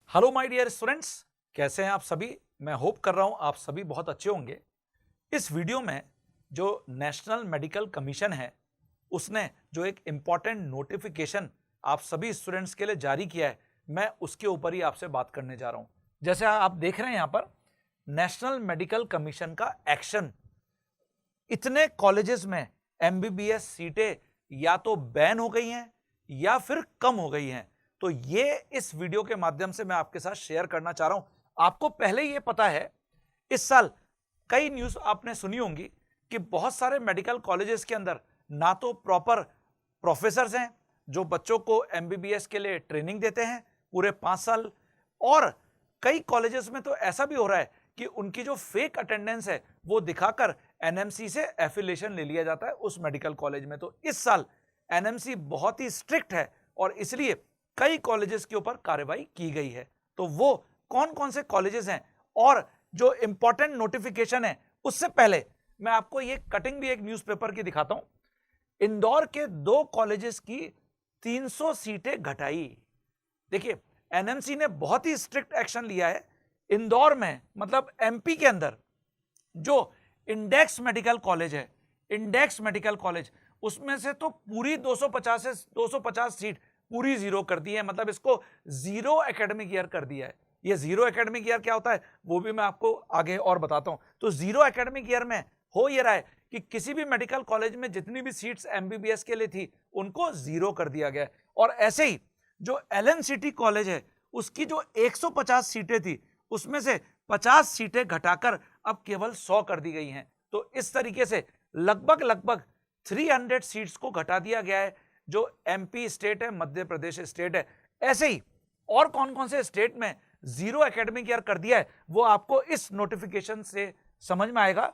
Hello my dear students, कैसे हैं आप सभी। मैं होप कर रहा हूं आप सभी बहुत अच्छे होंगे। इस वीडियो में जो नेशनल मेडिकल कमीशन है उसने जो एक इम्पॉर्टेंट नोटिफिकेशन आप सभी स्टूडेंट्स के लिए जारी किया है, मैं उसके ऊपर ही आपसे बात करने जा रहा हूं। जैसे आप देख रहे हैं यहां पर नेशनल मेडिकल कमीशन का एक्शन। इतने कॉलेजेस में एमबीबीएस सीटें या तो बैन हो गई हैं या फिर कम हो गई हैं। तो ये इस वीडियो के माध्यम से मैं आपके साथ शेयर करना चाह रहा हूं। आपको पहले ये पता है, इस साल कई न्यूज आपने सुनी होंगी कि बहुत सारे मेडिकल कॉलेजेस के अंदर ना तो प्रॉपर प्रोफेसर्स हैं जो बच्चों को एमबीबीएस के लिए ट्रेनिंग देते हैं पूरे 5 साल, और कई कॉलेजेस में तो ऐसा भी हो रहा है कि उनकी जो फेक अटेंडेंस है वो दिखाकर एनएमसी से एफिलिएशन ले लिया जाता है उस मेडिकल कॉलेज में। तो इस साल एनएमसी बहुत ही स्ट्रिक्ट है और इसलिए कई कॉलेजेस के ऊपर कार्रवाई की गई है। तो वो कौन कौन से कॉलेजेस हैं और जो इंपॉर्टेंट नोटिफिकेशन है, उससे पहले मैं आपको ये कटिंग भी एक न्यूज़पेपर की दिखाता हूं। इंदौर के 2 कॉलेजेस की 300 सीटें घटाई। देखिए, एनएमसी ने बहुत ही स्ट्रिक्ट एक्शन लिया है। इंदौर में मतलब एमपी के अंदर जो इंडेक्स मेडिकल कॉलेज है, इंडेक्स मेडिकल कॉलेज, उसमें से तो पूरी 250 सीट पूरी जीरो कर दी है। मतलब इसको जीरो एकेडमिक ईयर कर दिया है। ये जीरो एकेडमिक ईयर क्या होता है वो भी मैं आपको आगे और बताता हूं। तो जीरो एकेडमिक ईयर में हो ये रहा है कि किसी भी मेडिकल कॉलेज में जितनी भी सीट्स एमबीबीएस के लिए थी उनको जीरो कर दिया गया है। और ऐसे ही जो एलएनसीटी कॉलेज है उसकी जो 150 सीटें थी उसमें से 50 सीटें घटाकर अब केवल 100 कर दी गई हैं। तो इस तरीके से लगभग 300 सीट्स को घटा दिया गया है जो एमपी स्टेट है, मध्य प्रदेश स्टेट है। ऐसे ही और कौन कौन से स्टेट में जीरो एकेडमिक ईयर कर दिया है वो आपको इस नोटिफिकेशन से समझ में आएगा।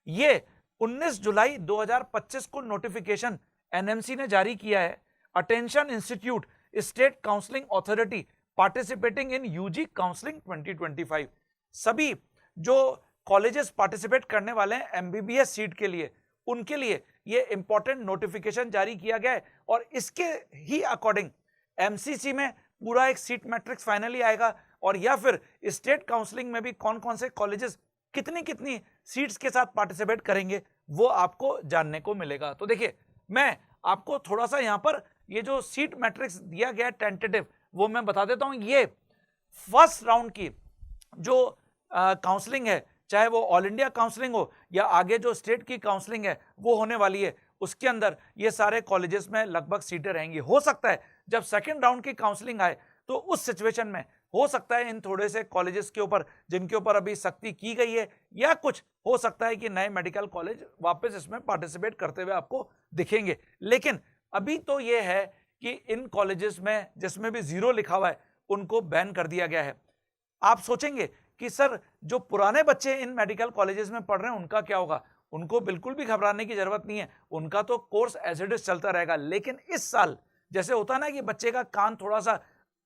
ये 19 जुलाई 2025 को नोटिफिकेशन एनएमसी ने जारी किया है। Attention institute state counselling authority participating in UG counselling 2025। सभी जो कॉलेजेस पार्टिसिपेट करने वाले हैं एमबीबीएस सीट के लिए, उनके लिए ये इंपॉर्टेंट नोटिफिकेशन जारी किया गया है। और इसके ही अकॉर्डिंग एमसीसी में पूरा एक सीट मैट्रिक्स फाइनली आएगा, और या फिर स्टेट काउंसलिंग में भी कौन कौन से कॉलेजेस कितनी कितनी सीट्स के साथ पार्टिसिपेट करेंगे वो आपको जानने को मिलेगा। तो देखिए, मैं आपको थोड़ा सा यहां पर ये जो सीट मैट्रिक्स दिया गया टेंटेटिव वो मैं बता देता हूं। ये फर्स्ट राउंड की जो काउंसलिंग है, चाहे वो ऑल इंडिया काउंसलिंग हो या आगे जो स्टेट की काउंसलिंग है वो होने वाली है, उसके अंदर ये सारे कॉलेजेस में लगभग सीटें रहेंगी। हो सकता है जब सेकंड राउंड की काउंसलिंग आए तो उस सिचुएशन में हो सकता है इन थोड़े से कॉलेजेस के ऊपर जिनके ऊपर अभी सख्ती की गई है, या कुछ हो सकता है कि नए मेडिकल कॉलेज वापस इसमें पार्टिसिपेट करते हुए आपको दिखेंगे। लेकिन अभी तो ये है कि इन कॉलेजेस में जिसमें भी जीरो लिखा हुआ है उनको बैन कर दिया गया है। आप सोचेंगे कि सर जो पुराने बच्चे इन मेडिकल कॉलेजेस में पढ़ रहे हैं उनका क्या होगा। उनको बिल्कुल भी घबराने की जरूरत नहीं है, उनका तो कोर्स एज इट इज चलता रहेगा। लेकिन इस साल जैसे होता है ना कि बच्चे का कान थोड़ा सा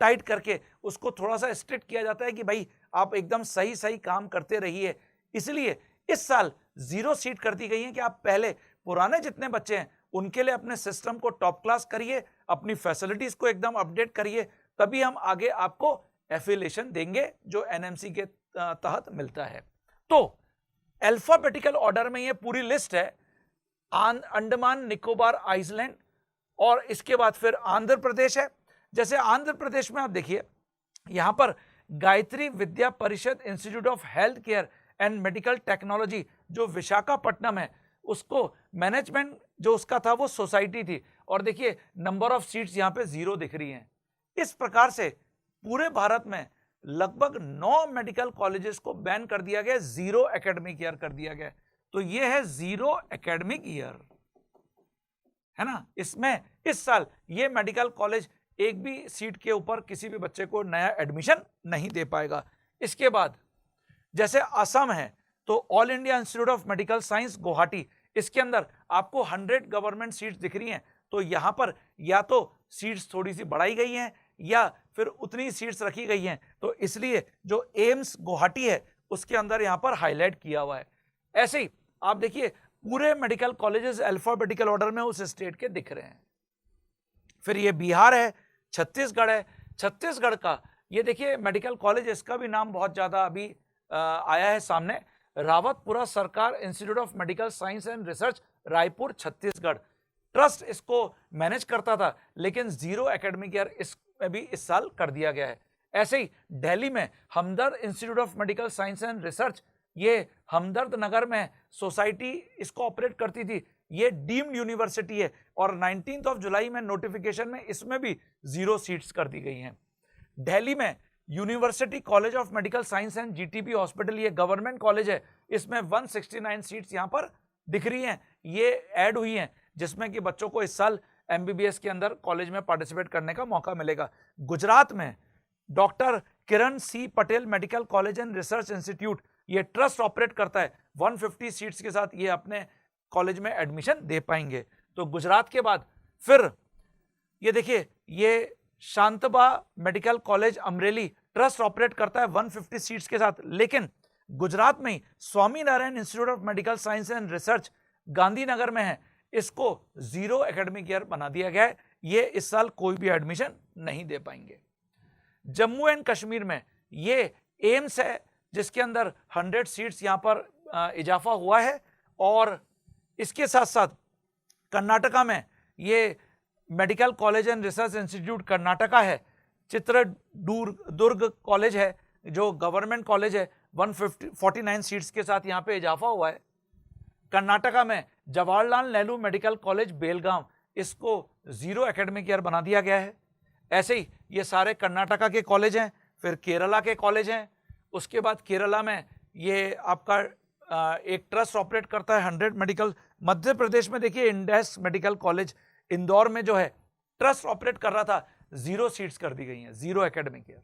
टाइट करके उसको थोड़ा सा स्ट्रिक्ट किया जाता है कि भाई आप एकदम सही सही काम करते रहिए, इसलिए इस साल जीरो सीट कर दी गई है कि आप पहले पुराने जितने बच्चे हैं उनके लिए अपने सिस्टम को टॉप क्लास करिए, अपनी फैसिलिटीज को एकदम अपडेट करिए, तभी हम आगे आपको एफिलिएशन देंगे जो एनएमसी के तहत मिलता है। तो अल्फाबेटिकल ऑर्डर में ये पूरी लिस्ट है। अंडमान निकोबार आइलैंड, और इसके बाद फिर आंध्र प्रदेश है। जैसे आंध्र प्रदेश में आप देखिए यहां पर गायत्री विद्या परिषद institute of health care and medical technology जो विशाखापट्टनम है, उसको मैनेजमेंट जो उसका था वो सोसाइटी थी, और देखिए नंबर ऑफ सीट्स यहां पे जीरो दिख रही हैं। इस प्रकार से पूरे भारत में लगभग 9 मेडिकल कॉलेजेस को बैन कर दिया गया, जीरो एकेडमिक ईयर कर दिया गया। तो ये है जीरो एकेडमिक ईयर, है ना। इसमें इस साल ये मेडिकल कॉलेज एक भी सीट के ऊपर किसी भी बच्चे को नया एडमिशन नहीं दे पाएगा। इसके बाद जैसे असम है तो all India institute of medical science Guwahati, इसके अंदर आपको 100 गवर्नमेंट सीट्स दिख रही हैं। तो यहां पर या तो सीट्स थोड़ी सी बढ़ाई गई हैं या फिर उतनी सीट्स रखी गई हैं, तो इसलिए जो एम्स गुवाहाटी है उसके अंदर यहां पर हाईलाइट किया हुआ है। ऐसे ही आप देखिए पूरे मेडिकल कॉलेजेस अल्फाबेटिकल ऑर्डर में उस स्टेट के दिख रहे हैं। फिर ये बिहार है, छत्तीसगढ़ है। छत्तीसगढ़ का ये देखिए मेडिकल कॉलेज, इसका भी नाम बहुत ज्यादा अभी आया है सामने, रावतपुरा सरकार institute of medical science and research, Raipur, Chhattisgarh. Trust इसको मैनेज करता था, लेकिन 0 एकेडमिक ईयर इसमें भी इस साल कर दिया गया है। ऐसे ही दिल्ली में Hamdard institute of medical science and research, ये हमदर्द नगर में सोसाइटी इसको ऑपरेट करती थी, ये डीम्ड यूनिवर्सिटी है और 19 जुलाई में नोटिफिकेशन में इसमें भी 0 सीट्स कर दी गई हैं। दिल्ली में university college of medical science and GTB hospital, ये गवर्नमेंट कॉलेज है, इसमें 169 सीट्स यहां पर दिख रही हैं, ये ऐड हुई हैं, जिसमें कि बच्चों को इस साल एमबीबीएस के अंदर कॉलेज में पार्टिसिपेट करने का मौका मिलेगा। गुजरात में doctor Kiran C Patel medical college and research institute, ये ट्रस्ट ऑपरेट करता है, 150 सीट्स के साथ ये अपने कॉलेज में एडमिशन दे पाएंगे। तो गुजरात के बाद फिर ये देखिए, ये Shantaba medical college Amreli trust operate करता है 150 सीट्स के साथ, लेकिन गुजरात में ही Swaminarayan institute of medical science and research Gandhinagar में है, इसको 0 एकेडमिक ईयर बना दिया गया है, ये इस साल कोई भी एडमिशन नहीं दे पाएंगे। जम्मू एंड कश्मीर में ये एम्स है, जिसके अंदर 100 सीट्स यहां पर इजाफा हुआ है, और इसके साथ साथ कर्नाटका में ये medical college and research institute Karnataka है, चित्रदुर्ग कॉलेज है जो गवर्नमेंट कॉलेज है, 149 सीट्स के साथ यहां पे इजाफा हुआ है। कर्नाटका में जवाहरलाल नेहरू मेडिकल कॉलेज बेलगांव, इसको 0 एकेडमिक ईयर बना दिया गया है। ऐसे ही ये सारे कर्नाटका के कॉलेज हैं। फिर केरला के कॉलेज हैं, उसके बाद केरला में ये आपका एक ट्रस्ट ऑपरेट करता है 100 मेडिकल। मध्य प्रदेश में देखिए इंडेस मेडिकल कॉलेज इंदौर में जो है ट्रस्ट ऑपरेट कर रहा था, 0 सीट्स कर दी गई हैं, 0 एकेडमिक ईयर।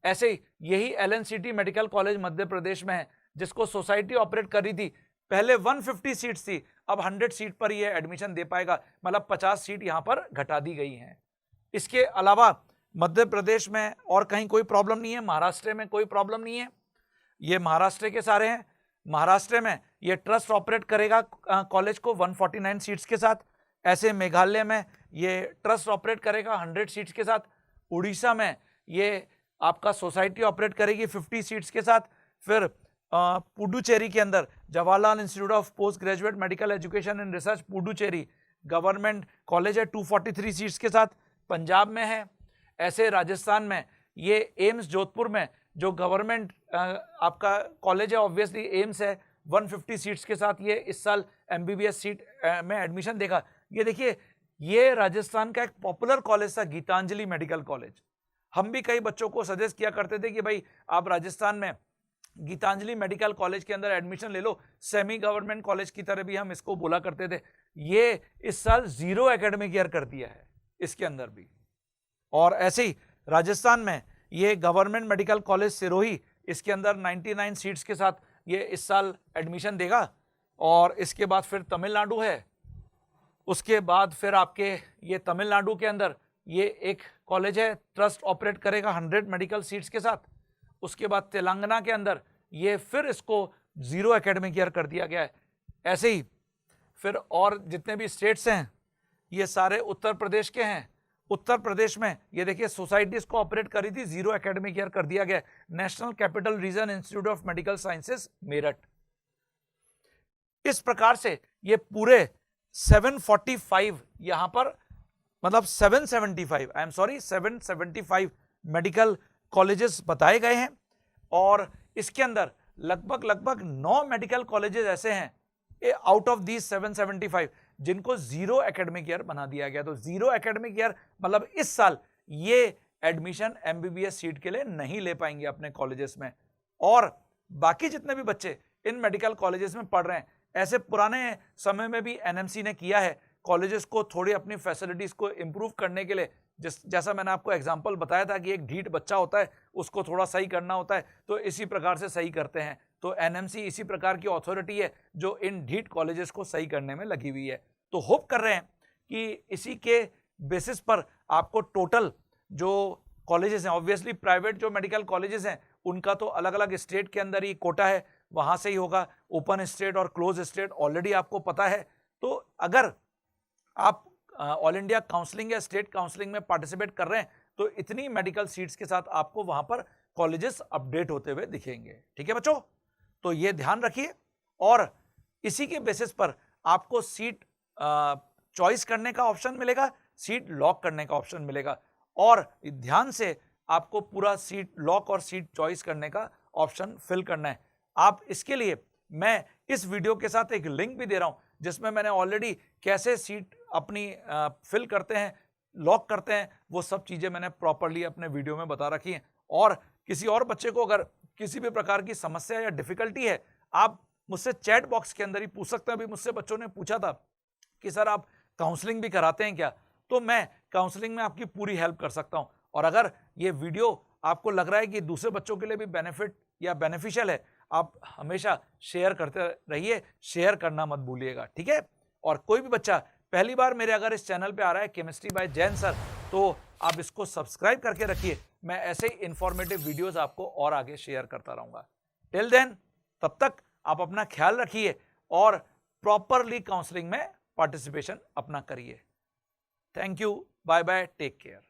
ऐसे ही यही LNCT medical college Madhya Pradesh में है, जिसको सोसाइटी ऑपरेट कर रही थी, पहले 150 सीट्स थी, अब 100 सीट पर ये एडमिशन दे पाएगा, मतलब 50 सीट यहां पर घटा दी गई हैं। इसके अलावा मध्य प्रदेश में और कहीं कोई प्रॉब्लम नहीं है, महाराष्ट्र में कोई प्रॉब्लम नहीं है, ये महाराष्ट्र के सारे हैं। महाराष्ट्र में ये ट्रस्ट ऑपरेट करेगा कॉलेज को 149 सीट्स के साथ। ऐसे मेघालय में ये ट्रस्ट ऑपरेट करेगा 100 सीट्स के साथ। उड़ीसा में ये आपका सोसाइटी ऑपरेट करेगी 50 सीट्स के साथ। फिर पुडुचेरी के अंदर Jawaharlal institute of post graduate medical education and research Puducherry government college है 243 सीट्स के साथ, पंजाब में है। ऐसे राजस्थान में ये एम्स जोधपुर में जो गवर्नमेंट आपका कॉलेज है, ऑब्वियसली एम्स है, 150 सीट्स के साथ ये इस साल एमबीबीएस सीट में एडमिशन देगा। ये देखिए, ये राजस्थान का एक पॉपुलर कॉलेज था गीतांजलि मेडिकल कॉलेज। हम भी कई बच्चों को सजेस्ट किया करते थे कि भाई आप राजस्थान में गीतांजलि मेडिकल कॉलेज के अंदर एडमिशन ले लो, सेमी गवर्नमेंट कॉलेज की तरह भी हम इसको बोला करते थे। ये इस साल 0 एकेडमिक ईयर कर दिया है इसके अंदर भी। और ऐसे ही राजस्थान में ये गवर्नमेंट मेडिकल कॉलेज सिरोही, इसके अंदर 99 सीट्स के साथ ये इस साल एडमिशन देगा। और इसके बाद फिर तमिलनाडु है, उसके बाद फिर आपके ये तमिलनाडु के अंदर ये एक कॉलेज है, ट्रस्ट ऑपरेट करेगा 100 मेडिकल सीट्स के साथ। उसके बाद तेलंगाना के अंदर ये फिर इसको 0 एकेडमिक ईयर कर दिया गया है। ऐसे ही फिर और जितने भी स्टेट्स हैं ये सारे उत्तर प्रदेश के हैं। उत्तर प्रदेश में ये देखिए सोसाइटीज को ऑपरेट करी थी, 0 एकेडमिक ईयर कर दिया गया। National capital region institute of medical sciences Meerut. इस प्रकार से ये पूरे 745 यहां पर, मतलब 775 मेडिकल कॉलेजेस बताए गए हैं। और इसके अंदर लगभग 9 मेडिकल कॉलेजेस ऐसे हैं आउट ऑफ दीज 775 जिनको 0 एकेडमिक ईयर बना दिया गया। तो 0 एकेडमिक ईयर मतलब इस साल ये एडमिशन एमबीबीएस सीट के लिए नहीं ले पाएंगे अपने कॉलेजेस में। और बाकी जितने भी बच्चे इन मेडिकल कॉलेजेस में पढ़ रहे हैं, ऐसे पुराने समय में भी एनएमसी ने किया है कॉलेजेस को थोड़ी अपनी फैसिलिटीज को इंप्रूव करने के लिए। जैसा मैंने आपको एग्जांपल बताया था कि एक ढीठ बच्चा होता है, उसको थोड़ा सही करना होता है, तो इसी प्रकार से सही करते हैं। तो एनएमसी इसी प्रकार की अथॉरिटी है जो इन ढीठ कॉलेजेस को सही करने में लगी हुई है। तो होप कर रहे हैं कि इसी के बेसिस पर आपको टोटल जो कॉलेजेस हैं, ऑब्वियसली प्राइवेट जो मेडिकल कॉलेजेस हैं उनका तो अलग अलग स्टेट के अंदर ही कोटा है, वहां से ही होगा। ओपन स्टेट और क्लोज स्टेट ऑलरेडी आपको पता है। तो अगर आप ऑल इंडिया काउंसलिंग या स्टेट काउंसलिंग में पार्टिसिपेट कर रहे हैं तो इतनी मेडिकल सीट्स के साथ आपको वहां पर कॉलेजेस अपडेट होते हुए दिखेंगे। ठीक है बच्चों, तो ये ध्यान रखिए और इसी के बेसिस पर आपको सीट चॉइस करने का ऑप्शन मिलेगा, सीट लॉक करने का ऑप्शन मिलेगा और ध्यान से आपको पूरा सीट लॉक और सीट चॉइस करने का ऑप्शन फिल करना है। आप इसके लिए मैं इस वीडियो के साथ एक लिंक भी दे रहा हूं जिसमें मैंने ऑलरेडी कैसे सीट अपनी फिल करते हैं, लॉक करते हैं, वो सब चीजें मैंने प्रॉपर्ली अपने वीडियो में बता रखी हैं। और किसी और बच्चे को अगर किसी भी प्रकार की समस्या या डिफिकल्टी है, आप मुझसे चैट बॉक्स के अंदर ही पूछ सकते हैं। अभी मुझसे बच्चों ने पूछा था कि सर आप काउंसलिंग भी कराते हैं क्या, तो मैं काउंसलिंग में आपकी पूरी हेल्प कर सकता हूं। और अगर ये वीडियो आपको लग रहा है कि दूसरे बच्चों के लिए भी बेनिफिट या बेनिफिशियल है, आप हमेशा शेयर करते रहिए, शेयर करना मत भूलिएगा। ठीक है, और कोई भी बच्चा पहली बार मेरे अगर इस चैनल पे आ रहा है केमिस्ट्री बाय जैन सर, तो आप इसको सब्सक्राइब करके रखिए। मैं ऐसे ही इंफॉर्मेटिव वीडियोस आपको और आगे शेयर करता रहूंगा। टिल देन, तब तक आप अपना ख्याल रखिए और प्रॉपरली काउंसलिंग में पार्टिसिपेशन अपना करिए। Thank you, bye bye, take care.